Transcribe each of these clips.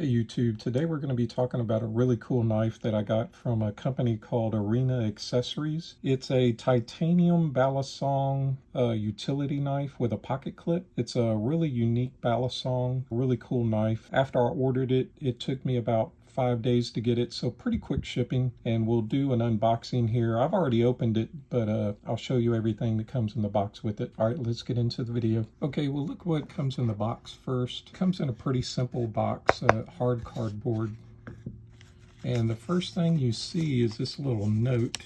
Hey YouTube, today we're going to be talking about a really cool knife that I got from a company called Arena Accessories. It's a titanium Balisong utility knife with a pocket clip. It's a really unique Balisong, really cool knife. After I ordered it, it took me about 5 days to get it, so pretty quick shipping, and we'll do an unboxing here. I've already opened it, but I'll show you everything that comes in the box with it. All right, let's get into the video. Okay, well, look what comes in the box first. It comes in a pretty simple box, hard cardboard, and the first thing you see is this little note,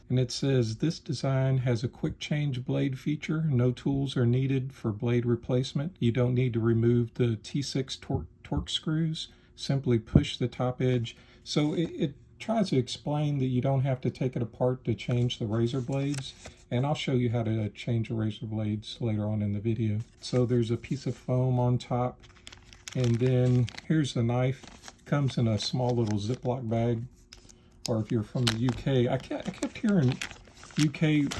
and it says this design has a quick change blade feature. No tools are needed for blade replacement. You don't need to remove the T6 torque screws. Simply push the top edge. So it tries to explain that you don't have to take it apart to change the razor blades, and I'll show you how to change the razor blades later on in the video. So there's a piece of foam on top, and then here's the knife. Comes in a small little Ziploc bag, or if you're from the UK, I kept hearing UK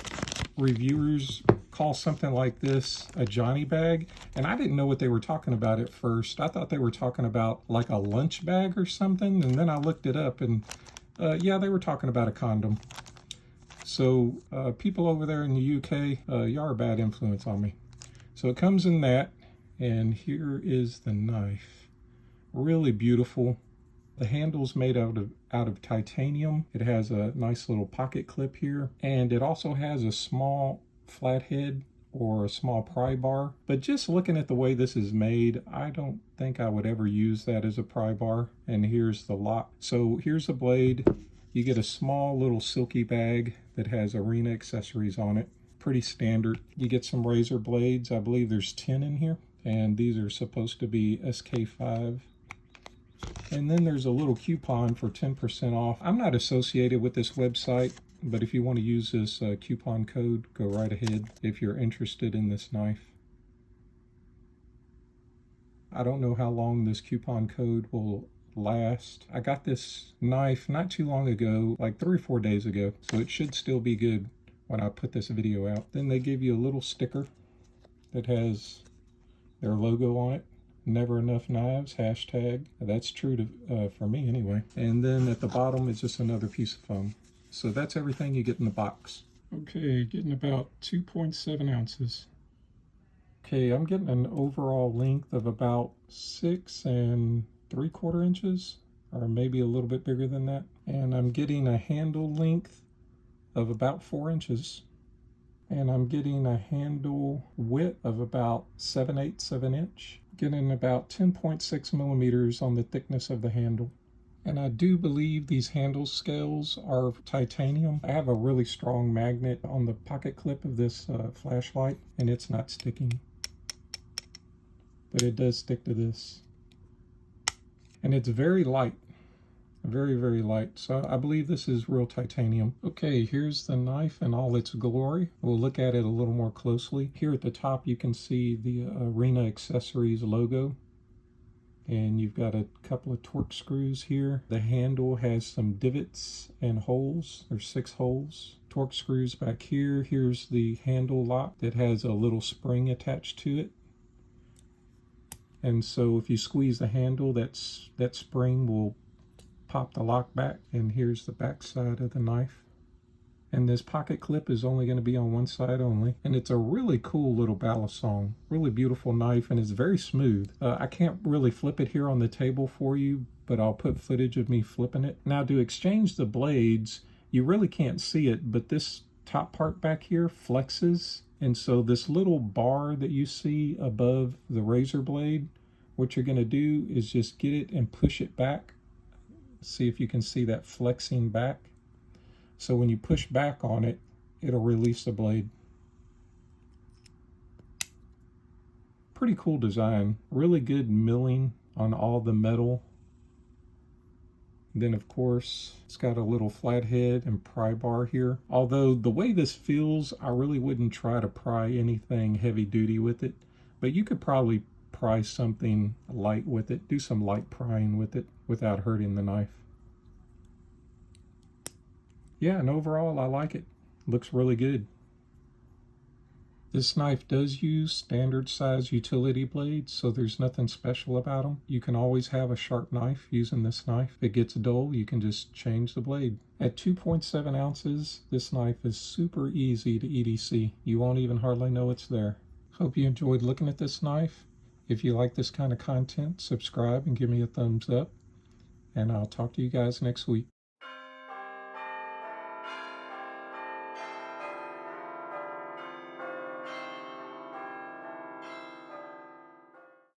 reviewers call something like this a Johnny bag, and I didn't know what they were talking about at first. I thought they were talking about like a lunch bag or something, and then I looked it up, and yeah, they were talking about a condom. So people over there in the UK, you are a bad influence on me. So it comes in that, and here is the knife. Really beautiful. The handle's made out of titanium. It has a nice little pocket clip here, and it also has a small flathead or a small pry bar. But just looking at the way this is made, I don't think I would ever use that as a pry bar. And here's the lock. So here's the blade. You get a small little silky bag that has Arena Accessories on it. Pretty standard. You get some razor blades. I believe there's 10 in here, and these are supposed to be SK5. And then there's a little coupon for 10% off. I'm not associated with this website, but if you want to use this coupon code, go right ahead if you're interested in this knife. I don't know how long this coupon code will last. I got this knife not too long ago, like 3 or 4 days ago, so it should still be good when I put this video out. Then they give you a little sticker that has their logo on it. Never enough knives, hashtag. That's true to for me anyway. And then at the bottom is just another piece of foam. So that's everything you get in the box. Okay, getting about 2.7 ounces. Okay, I'm getting an overall length of about 6 3/4 inches, or maybe a little bit bigger than that. And I'm getting a handle length of about 4 inches. And I'm getting a handle width of about 7/8 of an inch. Getting about 10.6 millimeters on the thickness of the handle. And I do believe these handle scales are titanium. I have a really strong magnet on the pocket clip of this flashlight, and it's not sticking. But it does stick to this. And it's very light. Very, very light. So I believe this is real titanium. Okay, here's the knife in all its glory. We'll look at it a little more closely. Here at the top, you can see the Arena Accessories logo. And you've got a couple of torque screws here. The handle has some divots and holes. There's 6 holes. Torque screws back here. Here's the handle lock that has a little spring attached to it. And so if you squeeze the handle, that spring will pop the lock back. And here's the back side of the knife. And this pocket clip is only going to be on one side only. And it's a really cool little Balisong. Really beautiful knife, and it's very smooth. I can't really flip it here on the table for you, but I'll put footage of me flipping it. Now, to exchange the blades, you really can't see it, but this top part back here flexes. And so this little bar that you see above the razor blade, what you're going to do is just get it and push it back. See if you can see that flexing back. So when you push back on it, it'll release the blade. Pretty cool design. Really good milling on all the metal. Then of course, it's got a little flathead and pry bar here. Although the way this feels, I really wouldn't try to pry anything heavy duty with it. But you could probably pry something light with it. Do some light prying with it without hurting the knife. Yeah, and overall, I like it. Looks really good. This knife does use standard size utility blades, so there's nothing special about them. You can always have a sharp knife using this knife. If it gets dull, you can just change the blade. At 2.7 ounces, this knife is super easy to EDC. You won't even hardly know it's there. Hope you enjoyed looking at this knife. If you like this kind of content, subscribe and give me a thumbs up. And I'll talk to you guys next week.